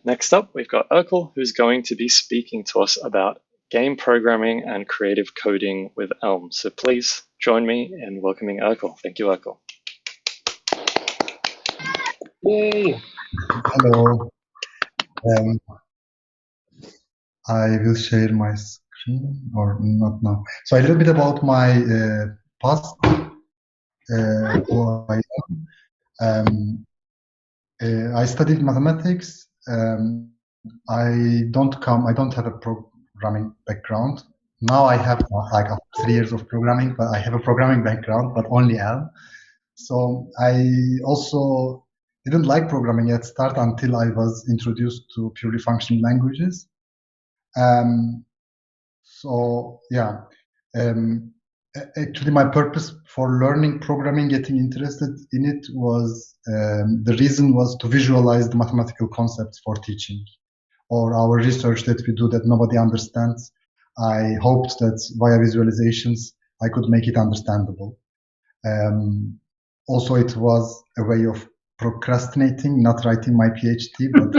Next up, we've got Erkal, who's going to be speaking to us about game programming and creative coding with Elm. So please join me in welcoming Erkal. Thank you, Erkal. Yay! Hello. I will share my screen or not now. So a little bit about my past, who I am. I studied mathematics. I don't have a programming background. Now I have like 3 years of programming, but I have a programming background, but only Elm. So I also didn't like programming at start until I was introduced to purely functional languages. So yeah, actually my purpose for learning programming, getting interested in it was, the reason was to visualize the mathematical concepts for teaching or our research that we do that nobody understands. I hoped that via visualizations I could make it understandable. Also, it was a way of procrastinating, not writing my PhD, but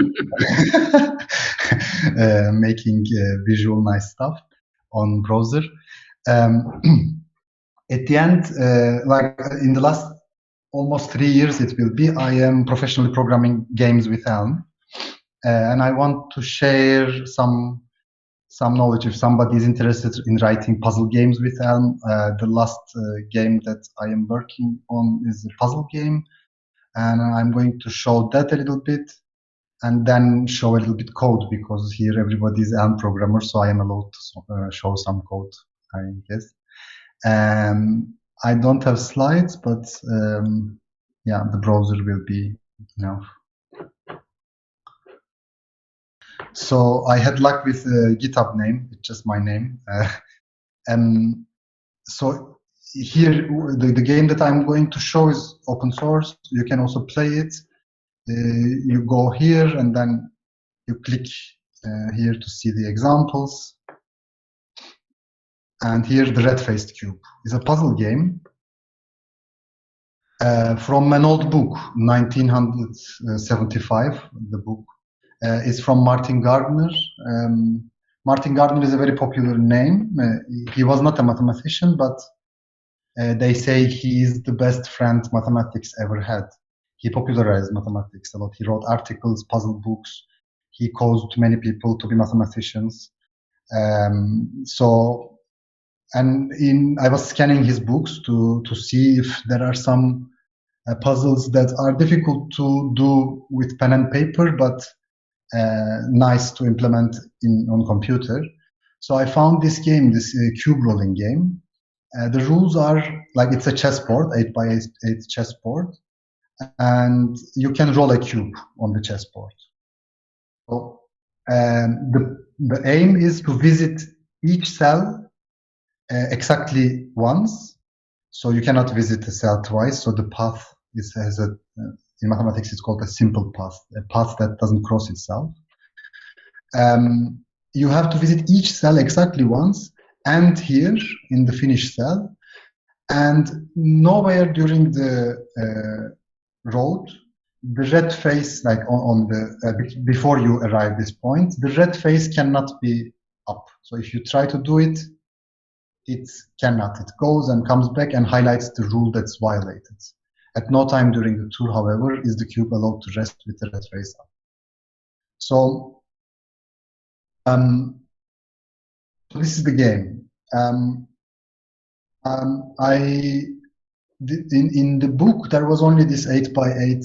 making visual nice stuff on browser. At the end, like in the last almost 3 years, it will be, I am professionally programming games with Elm, and I want to share some knowledge if somebody is interested in writing puzzle games with Elm. The last game that I am working on is a puzzle game, and I'm going to show that a little bit and then show a little bit code, because here everybody is Elm programmer, so I am allowed to show some code, I guess. I don't have slides, but yeah, the browser will be enough. So I had luck with GitHub name, it's just my name. So here, the game that I'm going to show is open source. You can also play it. You go here and then you click here to see the examples. And here the red-faced cube is a puzzle game from an old book, 1975. The book is from Martin Gardner. Martin Gardner is a very popular name. He was not a mathematician, but they say he is the best friend mathematics ever had. He popularized mathematics a lot. He wrote articles, puzzle books. He caused many people to be mathematicians. I was scanning his books to see if there are some puzzles that are difficult to do with pen and paper, but nice to implement on computer. So I found this game, this cube rolling game. The rules are like, it's a chessboard, 8x8 chessboard, and you can roll a cube on the chessboard. So the aim is to visit each cell exactly once. So you cannot visit a cell twice. So the path in mathematics it's called a simple path, a path that doesn't cross itself. You have to visit each cell exactly once, and here in the finish cell, and nowhere during the road, the red face, like on the before you arrive this point, the red face cannot be up. So if you try to do it, it cannot. It goes and comes back and highlights the rule that's violated. At no time during the tour, however, is the cube allowed to rest with the red face up. So this is the game. In the book, there was only this 8x8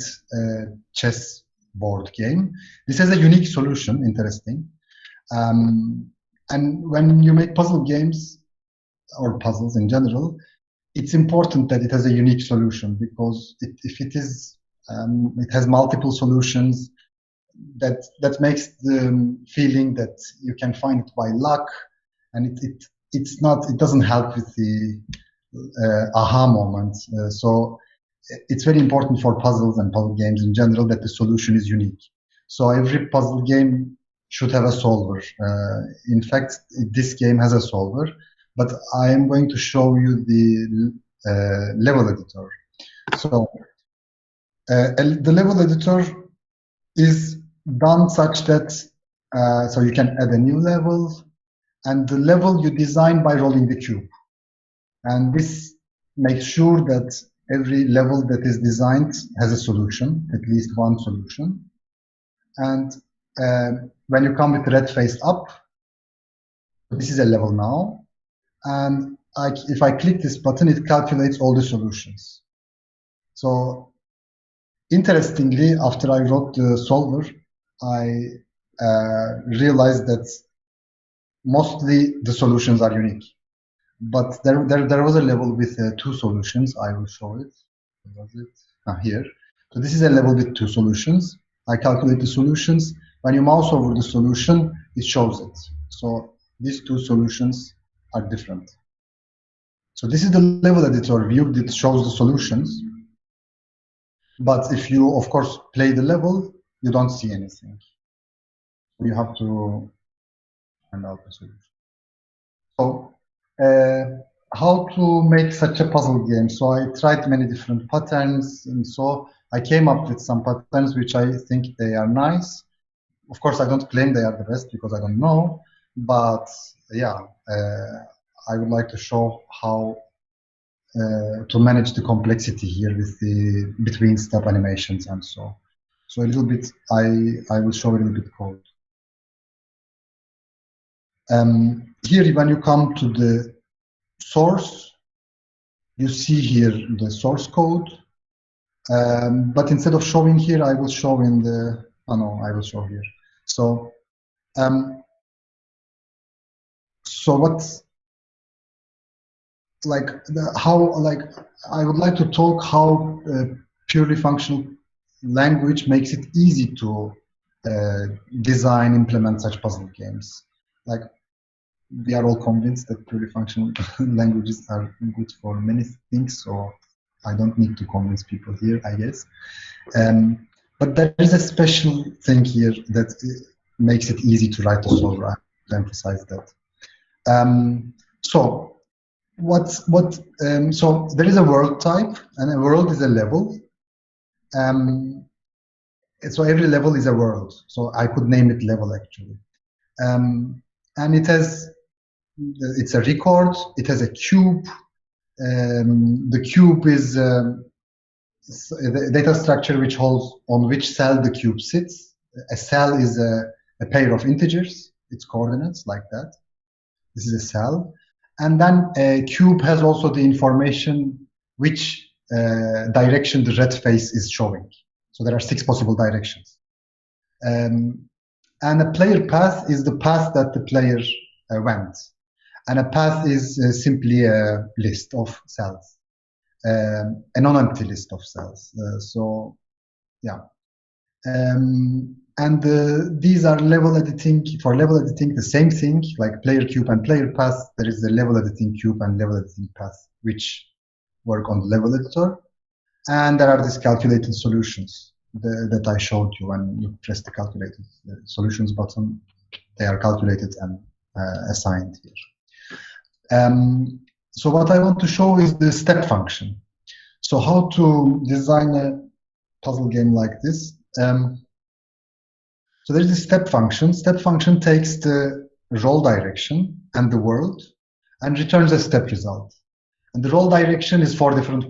chess board game. This has a unique solution, interesting. And when you make puzzle games, or puzzles in general, it's important that it has a unique solution, because if it is, it has multiple solutions, that makes the feeling that you can find it by luck, and it doesn't help with the aha moment. So it's very important for puzzles and puzzle games in general that the solution is unique. So every puzzle game should have a solver. In fact, this game has a solver, but I am going to show you the level editor. So the level editor is done such that so you can add a new level, and the level you design by rolling the cube. And this makes sure that every level that is designed has a solution, at least one solution. And when you come with red face up, this is a level now. And if I click this button, it calculates all the solutions. So interestingly, after I wrote the solver, I realized that mostly the solutions are unique. But there was a level with two solutions. I will show it. Where was it? Here. So this is a level with two solutions. I calculate the solutions. When you mouse over the solution, it shows it. So these two solutions are different. So this is the level editor view that shows the solutions. But if you, of course, play the level, you don't see anything. You have to find out the solution. So how to make such a puzzle game? So I tried many different patterns, and so I came up with some patterns which I think they are nice. Of course, I don't claim they are the best because I don't know, but yeah, I would like to show how to manage the complexity here with the between step animations and so. So a little bit, I will show a little bit code. Here, when you come to the source, you see here the source code. But instead of showing here, I will show in the, oh no, I will show here. So, so what's like I would like to talk how purely functional language makes it easy to design, implement such puzzle games. Like we are all convinced that purely functional languages are good for many things, so I don't need to convince people here, I guess. But there is a special thing here that makes it easy to write the solver. I have to emphasize that. So there is a world type, and a world is a level. So every level is a world. So I could name it level actually. And it's a record. It has a cube. The cube is the data structure which holds on which cell the cube sits. A cell is a pair of integers, its coordinates like that. This is a cell. And then a cube has also the information which direction the red face is showing. So there are 6 possible directions. And a player path is the path that the player went. And a path is simply a list of cells, a non-empty list of cells. So, yeah. These are level editing. For level editing, the same thing, like player cube and player path, there is the level editing cube and level editing path, which work on the level editor. And there are these calculated solutions that I showed you. When you press the calculated solutions button, they are calculated and assigned here. So what I want to show is the step function. So how to design a puzzle game like this. So there's a step function. Step function takes the roll direction and the world and returns a step result. And the roll direction is 4 different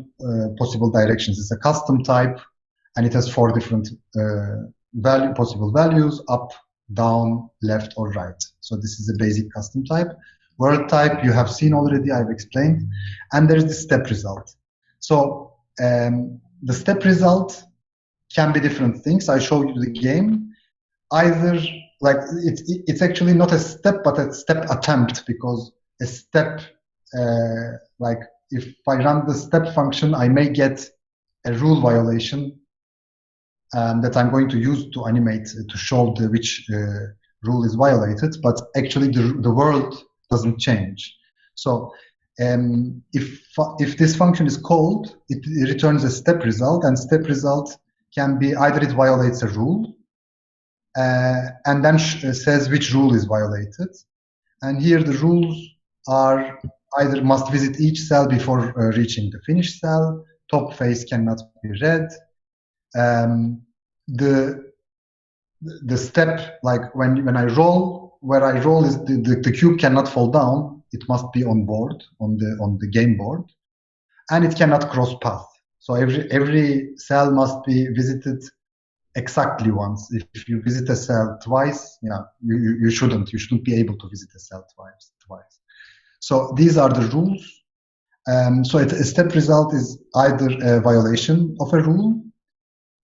possible directions. It's a custom type, and it has 4 different possible values: up, down, left, or right. So this is a basic custom type. World type you have seen already, I've explained. And there's the step result. So the step result can be different things. I showed you the game. Either like it's actually not a step, but a step attempt, because a step, like if I run the step function, I may get a rule violation that I'm going to use to animate to show which rule is violated, but actually the world doesn't change. So if this function is called, it returns a step result, and step result can be either it violates a rule, and then says which rule is violated. And here the rules are either must visit each cell before reaching the finish cell, top face cannot be read, the the step, like when I roll, where I roll is the cube cannot fall down. It must be on board, on the game board, and it cannot cross path. So every cell must be visited exactly once. If you visit a cell twice, you shouldn't be able to visit a cell twice. So these are the rules. So a step result is either a violation of a rule,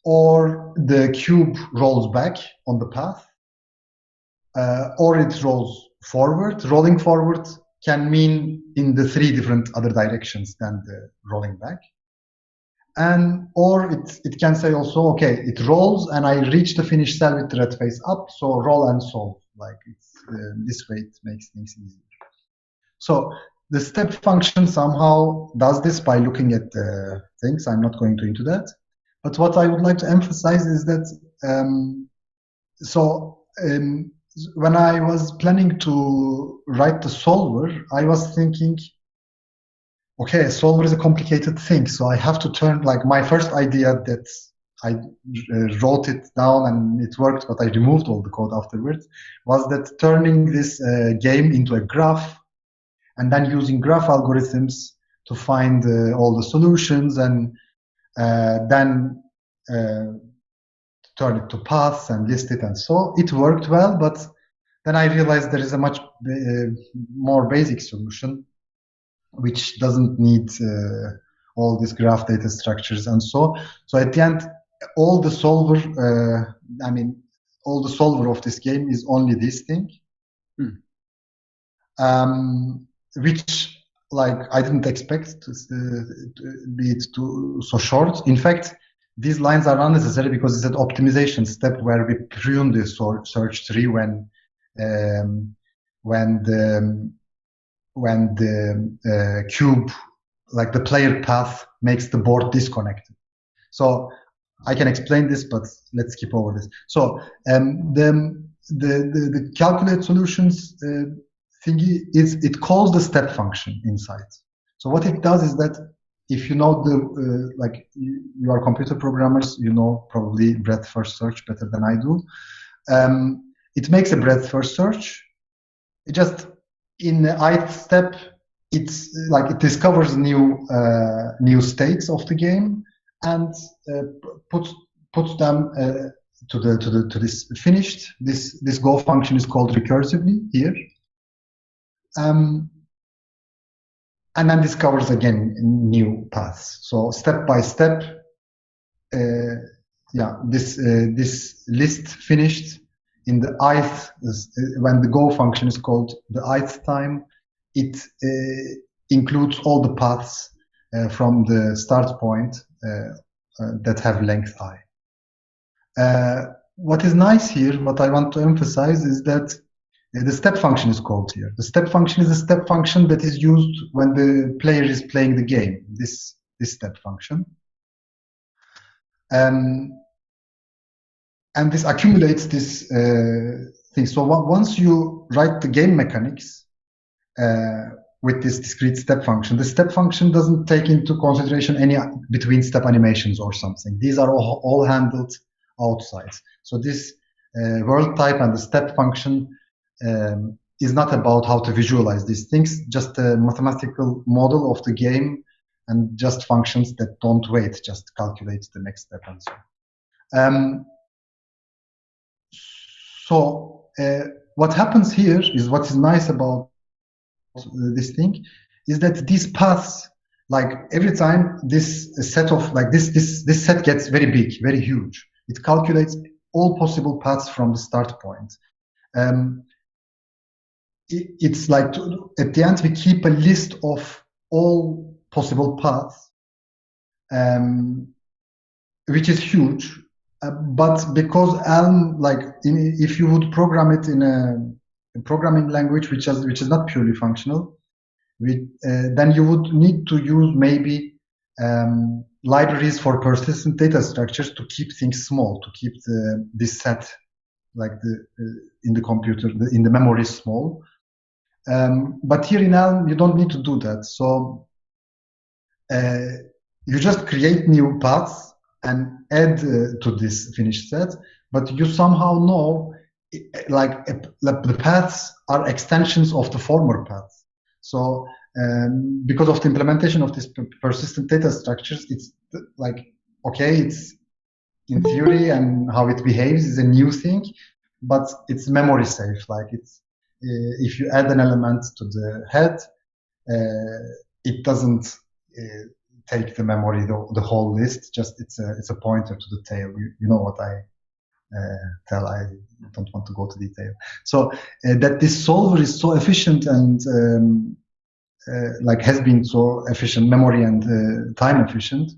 or the cube rolls back on the path, or it rolls forward. Rolling forward can mean in the 3 different other directions than the rolling back. Or it can say also, okay, it rolls and I reach the finish cell with the red face up, so roll and solve. Like this way it makes things easier. So the step function somehow does this by looking at the things. I'm not going into that. But what I would like to emphasize is that when I was planning to write the solver, I was thinking, okay, a solver is a complicated thing, so I have to turn, like, my first idea that I wrote it down and it worked, but I removed all the code afterwards, was that turning this game into a graph and then using graph algorithms to find all the solutions and then turn it to paths and list it, and so it worked well. But then I realized there is a much more basic solution which doesn't need all these graph data structures and so at the end all the solver of this game is only this thing. Which, like, I didn't expect to be so short. In fact, these lines are unnecessary because it's an optimization step where we prune the search tree when the cube, like the player path, makes the board disconnected. So I can explain this, but let's skip over this. So the calculate solutions thingy it calls the step function inside. So what it does is that if you know like you are computer programmers, you know probably breadth first search better than I do. It makes a breadth first search. It just in the ith step, it's like it discovers new states of the game and puts them to this finished. This go function is called recursively here. And then discovers again new paths. So step by step, this list finished in the ith. When the go function is called the ith time, it includes all the paths from the start point that have length I. What is nice here, what I want to emphasize, is that the step function is called here. The step function is a step function that is used when the player is playing the game, this step function. And this accumulates this thing. So once you write the game mechanics with this discrete step function, the step function doesn't take into consideration any between step animations or something. These are all handled outside. So this world type and the step function is not about how to visualize these things, just a mathematical model of the game and just functions that don't wait, just calculate the next step and so. What happens here is what is nice about this thing is that these paths, like every time this set of like this set gets very big, very huge. It calculates all possible paths from the start point. It's like at the end we keep a list of all possible paths, which is huge. But because Elm, like if you would program it in a programming language which is not purely functional, then you would need to use maybe libraries for persistent data structures to keep things small, to keep this set like in the computer, in the memory small. But here in Elm, you don't need to do that. So you just create new paths and add to this finished set. but you somehow know, like the paths are extensions of the former paths. So because of the implementation of these persistent data structures, it's like, okay, it's in theory and how it behaves is a new thing, but it's memory safe. Like it's if you add an element to the head, it doesn't take the memory, the whole list. Just it's a pointer to the tail. You know what I tell. I don't want to go to detail. So that this solver is so efficient and like has been so efficient, memory and time efficient.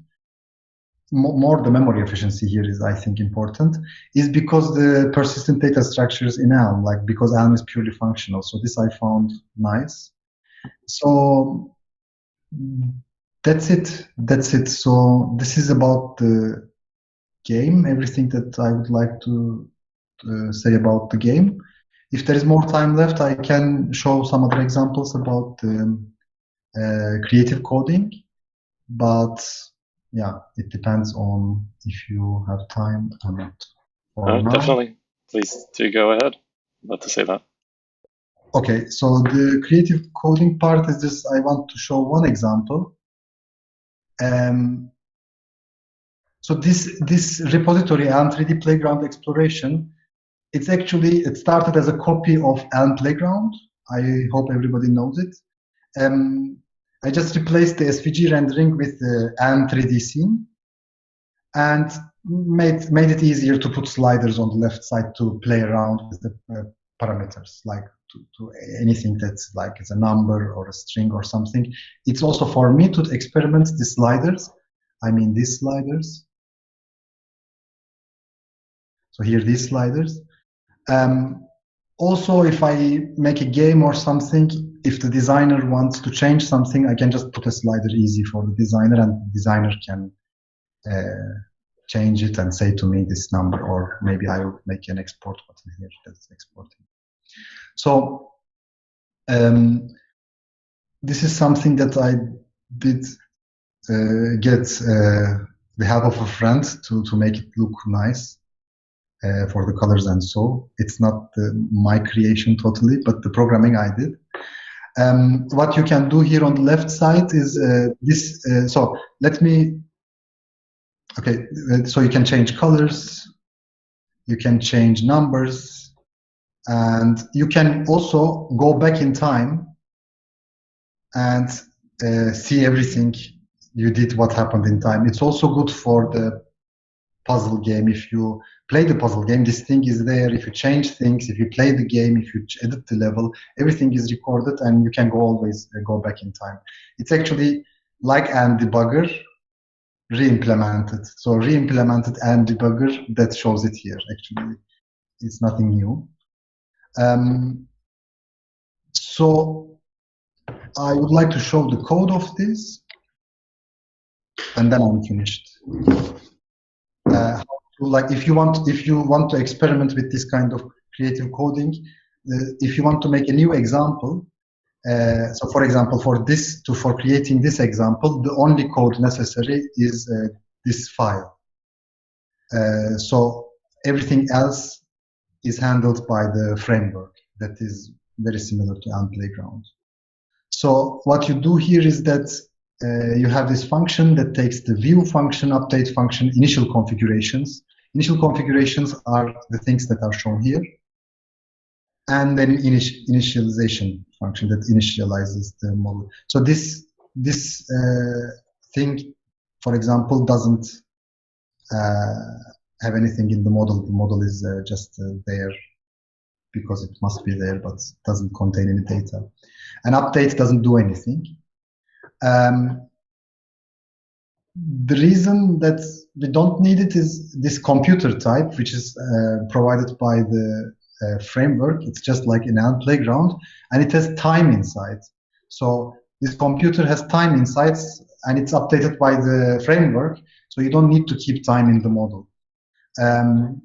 More the memory efficiency here is, I think, important, is because the persistent data structures in Elm, like because Elm is purely functional. So this I found nice. So that's it. That's it. So this is about the game, everything that I would like to say about the game. If there is more time left, I can show some other examples about creative coding, but yeah, it depends on if you have time or not. For now. Definitely. Please do go ahead. I'd love to see that. Okay, so the creative coding part is just, I want to show one example. So this repository, Elm 3D Playground Exploration, it started as a copy of Elm Playground. I hope everybody knows it. I just replaced the SVG rendering with the Elm 3D scene and made it easier to put sliders on the left side to play around with the parameters, like to anything that's like it's a number or a string or something. It's also for me to experiment the sliders. I mean these sliders. So here these sliders. Also, if I make a game or something, if the designer wants to change something, I can just put a slider easy for the designer, and the designer can change it and say to me this number, or maybe I will make an export button here that's exporting. So this is something that I did get the help of a friend to make it look nice. For the colors and so. It's not my creation totally, but the programming I did. What you can do here on the left side is this. So let me, okay, so you can change colors, you can change numbers, and you can also go back in time and see everything you did, what happened in time. It's also good for the puzzle game. If you play the puzzle game, this thing is there. If you change things, if you play the game, if you edit the level, everything is recorded and you can always go back in time. It's actually like Elm Debugger re-implemented. So re-implemented Elm Debugger, that shows it here. Actually, it's nothing new. So I would like to show the code of this, and then I'm finished. Like if you want to experiment with this kind of creative coding, if you want to make a new example, so for example, for creating this example, the only code necessary is this file. So everything else is handled by the framework that is very similar to Elm Playground. So what you do here is that you have this function that takes the view function, update function, initial configurations. Initial configurations are the things that are shown here. And then initialization function that initializes the model. So this thing, for example, doesn't have anything in the model. The model is just there because it must be there, but doesn't contain any data. An update doesn't do anything. The reason that we don't need it is this computer type, which is provided by the framework. It's just like in Elm Playground, and it has time inside. So this computer has time inside, and it's updated by the framework. So you don't need to keep time in the model.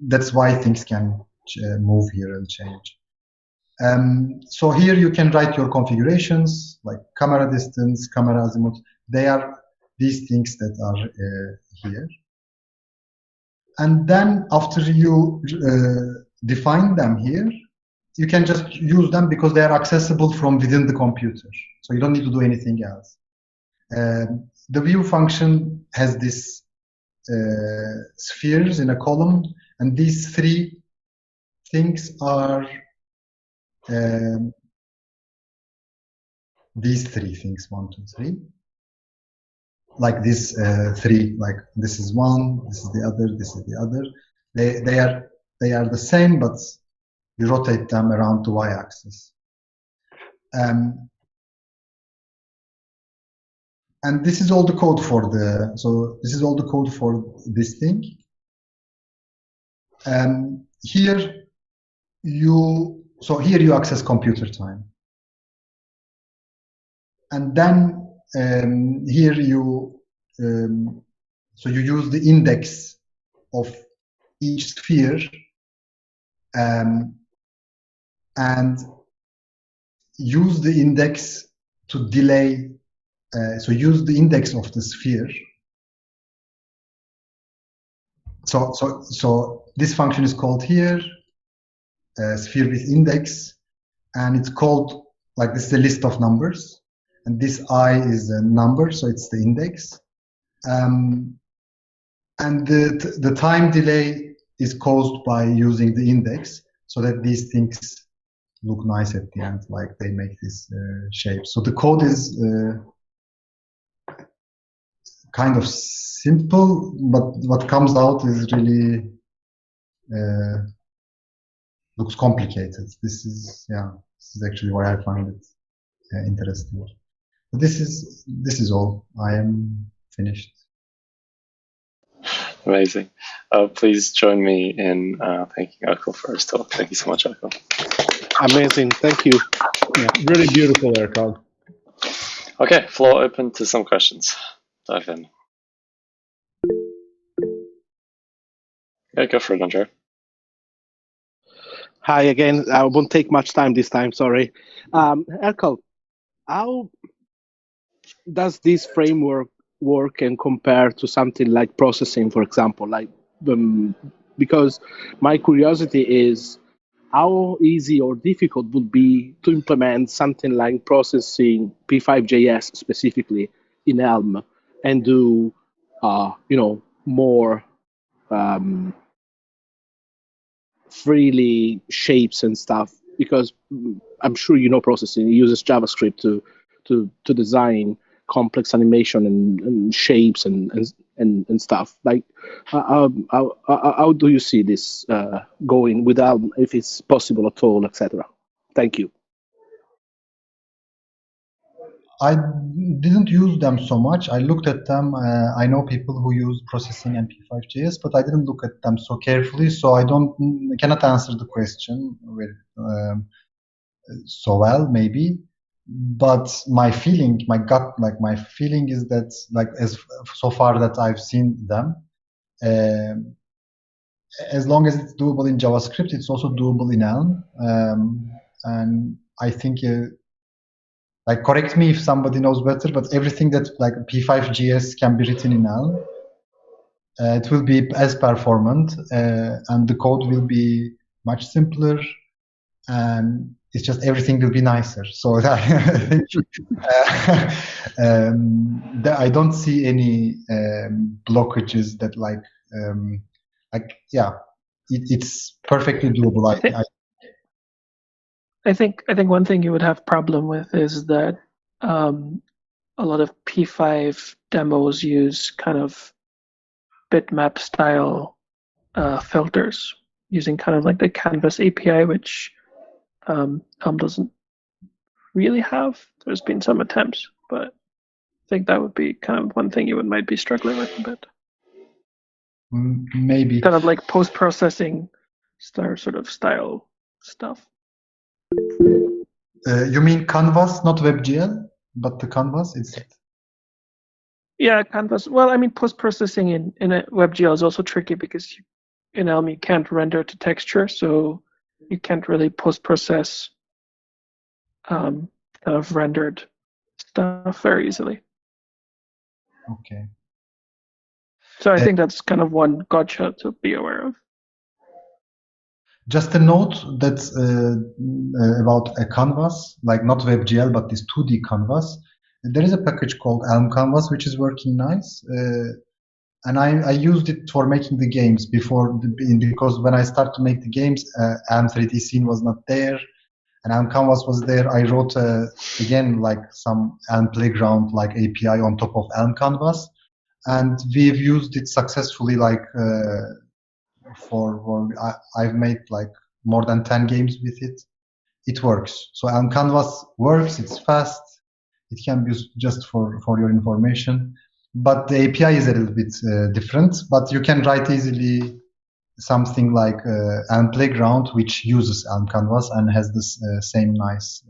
That's why things can move here and change. So here you can write your configurations, like camera distance, camera azimuth. They are these things that are here. And then after you define them here, you can just use them because they are accessible from within the computer. So you don't need to do anything else. The view function has this spheres in a column, and these three things are these three things, 1, 2, 3. Like this three, like this is one, this is the other, this is the other. They are the same, but you rotate them around the y-axis. And this is all the code for this is all the code for this thing. Here you access computer time. And then here you use the index of each sphere and use the index to delay. So use the index of the sphere. So this function is called here, sphere with index, and it's called like this is a list of numbers, and this I is a number, so it's the index. And the time delay is caused by using the index, so that these things look nice at the end, like they make this shape. So the code is kind of simple, but what comes out is really looks complicated. This is actually why I find it interesting. But this is all. I am finished. Amazing. Please join me in thanking Erkal for his talk. Thank you so much, Erkal. Amazing. Thank you. Yeah, really beautiful, Erkal. Okay, floor open to some questions. Dive in. Yeah, go for it, Andre. Hi again. I won't take much time this time, sorry. Erkal, how does this framework work and compare to something like processing, for example? Because my curiosity is how easy or difficult would be to implement something like processing P5.js specifically in Elm and do, more freely shapes and stuff, because I'm sure processing uses JavaScript to design complex animation and shapes and stuff. Like, how do you see this going without, if it's possible at all, etc.? Thank you. I didn't use them so much. I looked at them. I know people who use processing and P5.js, but I didn't look at them so carefully. So I cannot answer the question with, so well, maybe. But my feeling, my gut, like my feeling is that, like as so far that I've seen them, as long as it's doable in JavaScript, it's also doable in Elm. And I think. Like, correct me if somebody knows better, but everything that like P5.js can be written in Elm, it will be as performant, and the code will be much simpler, and it's just everything will be nicer. So I I don't see any blockages that it's perfectly doable. I think one thing you would have problem with is that a lot of P5 demos use kind of bitmap style filters using kind of like the Canvas API, which Elm doesn't really have. There's been some attempts, but I think that would be kind of one thing you might be struggling with a bit. Maybe. Kind of like post-processing sort of style stuff. You mean Canvas, not WebGL, but the Canvas? Yeah, Canvas. Well, I mean, post-processing in a WebGL is also tricky because in Elm you can't render to texture, so you can't really post-process kind of rendered stuff very easily. Okay. So I think that's kind of one gotcha to be aware of. Just a note that about a canvas, like not WebGL, but this 2D canvas. There is a package called Elm Canvas, which is working nice. And I used it for making the games before, because when I started to make the games, Elm 3D scene was not there, and Elm Canvas was there. I wrote, again, like some Elm Playground like API on top of Elm Canvas, and we've used it successfully, like, I've made like more than 10 games with it. It works. So Elm Canvas works, it's fast, it can be used just for your information. But the API is a little bit different, but you can write easily something like Elm Playground, which uses Elm Canvas and has this same nice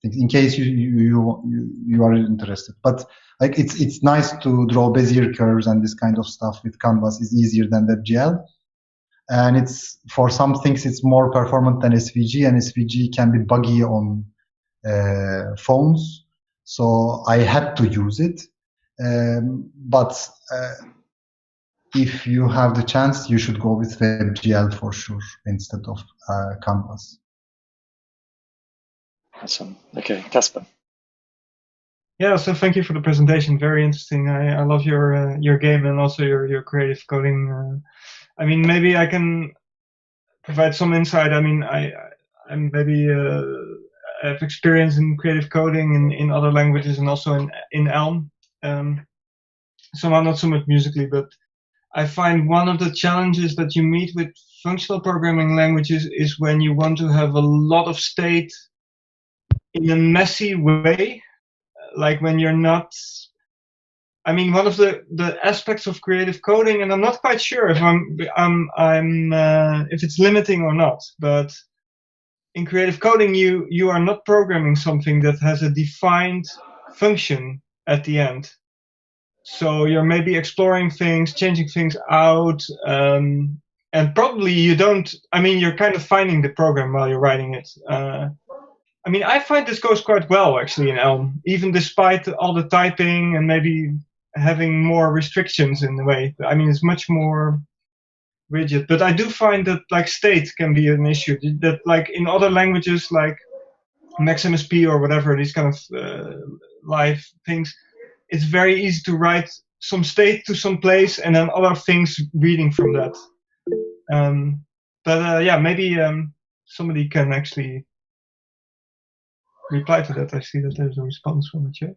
thing, in case you are interested. But like it's nice to draw Bezier curves, and this kind of stuff with Canvas is easier than WebGL. And it's, for some things, it's more performant than SVG, and SVG can be buggy on phones. So I had to use it. But if you have the chance, you should go with WebGL for sure instead of Canvas. Awesome. Okay, Casper. Yeah, so thank you for the presentation. Very interesting. I love your game and also your creative coding. I mean, maybe I can provide some insight. I mean, I'm maybe have experience in creative coding in other languages and also in Elm. Somehow not so much musically, but I find one of the challenges that you meet with functional programming languages is when you want to have a lot of state in a messy way, like when you're not. I mean, one of the aspects of creative coding, and I'm not quite sure if if it's limiting or not, but in creative coding, you are not programming something that has a defined function at the end. So you're maybe exploring things, changing things out, and probably you don't. I mean, you're kind of finding the program while you're writing it. I mean, I find this goes quite well actually in Elm, even despite all the typing and maybe having more restrictions in a way. I mean, it's much more rigid, but I do find that like state can be an issue. That like in other languages like MaxMSP or whatever, these kind of live things, it's very easy to write some state to some place and then other things reading from that. Yeah, maybe somebody can actually reply to that. I see that there's a response from the chat.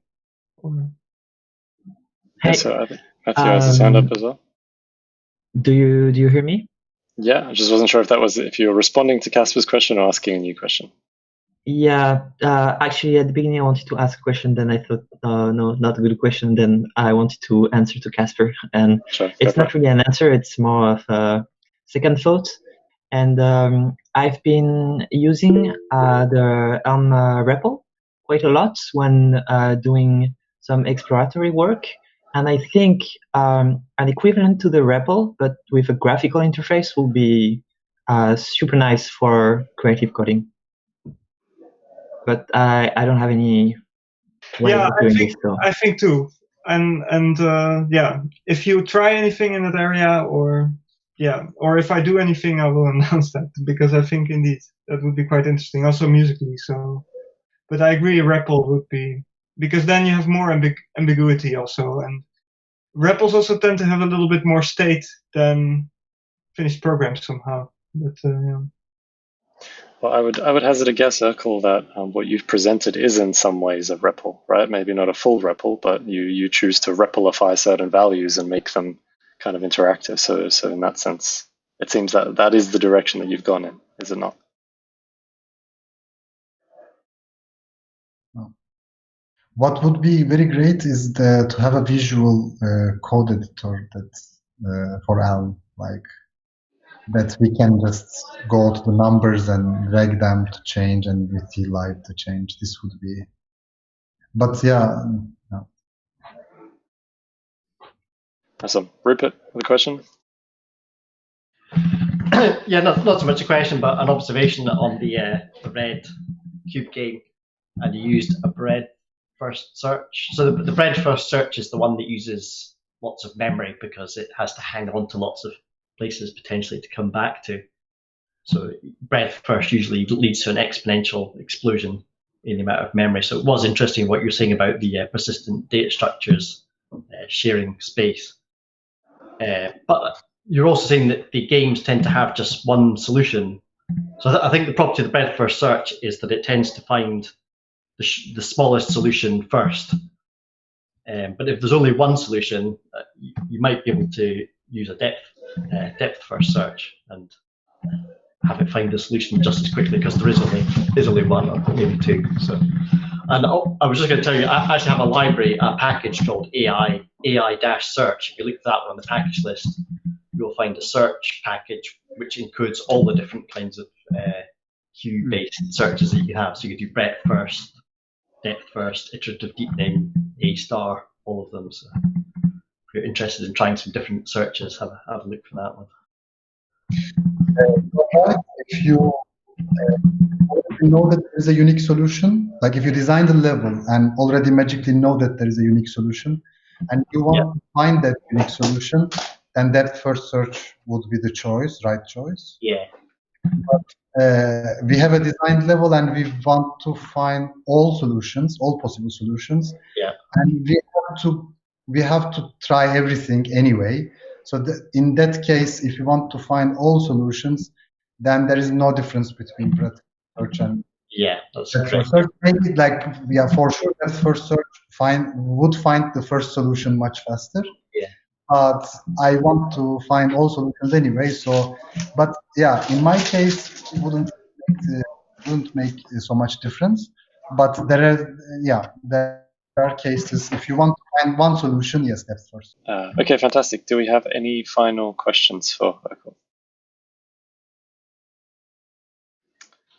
Hey, so Matthew has his hand up as well. Do you hear me? Yeah, I just wasn't sure if you were responding to Casper's question or asking a new question. Yeah, actually at the beginning I wanted to ask a question, then I thought, no, not a good question, then I wanted to answer to Casper, and sure, it's not really an answer, it's more of a second thought. And I've been using the Elm REPL quite a lot when doing some exploratory work, and I think an equivalent to the REPL, but with a graphical interface, will be super nice for creative coding. But I don't have any way of doing this. So. I think too. And yeah, if you try anything in that area, or if I do anything, I will announce that, because I think indeed that would be quite interesting, also musically. So, but I agree, REPL would be, because then you have more ambiguity also, and REPLs also tend to have a little bit more state than finished programs somehow. But yeah. Well, I would hazard a guess, Erkal, that what you've presented is in some ways a REPL, right? Maybe not a full REPL, but you choose to REPLify certain values and make them kind of interactive. So in that sense, it seems that is the direction that you've gone in, is it not? What would be very great is to have a visual code editor that for Elm, like that we can just go to the numbers and drag them to change, and we see live the change. This would be, but yeah. No. Awesome. Rupert, the question? Yeah, not so much a question, but an observation on the bread cube game, and you used a bread first search. So the bread first search is the one that uses lots of memory because it has to hang on to lots of places potentially to come back to. So breadth first usually leads to an exponential explosion in the amount of memory. So it was interesting what you're saying about the persistent data structures sharing space. But you're also saying that the games tend to have just one solution. So I think the property of the breadth first search is that it tends to find the smallest solution first. But if there's only one solution, you might be able to use a depth first search and have it find the solution just as quickly because there is only one or maybe two. So, and I was just going to tell you, I actually have a library, a package called AI-search. If you look at that one on the package list, you'll find a search package which includes all the different kinds of queue-based searches that you have. So you can do breadth first, depth first, iterative deepening, A star, all of them. So if you're interested in trying some different searches, have a look for that one. If you know that there is a unique solution, like if you design the level and already magically know that there is a unique solution, and you want to find that unique solution, then depth first search would be the choice, right choice. Yeah. But we have a designed level and we want to find all solutions, all possible solutions. Yeah. And we have to try everything anyway. So in that case, if you want to find all solutions, then there is no difference between breadth search and that's depth correct. first search. Maybe for sure depth first search would find the first solution much faster. Yeah. But I want to find all solutions anyway. So, but yeah, in my case, it wouldn't make so much difference. But there are cases if you want to find one solution, yes, depth first. Okay, fantastic. Do we have any final questions for Erkal?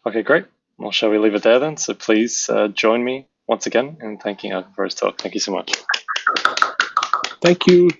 Okay, great. Well, shall we leave it there then? So please join me once again in thanking Erkal for his talk. Thank you so much. Thank you.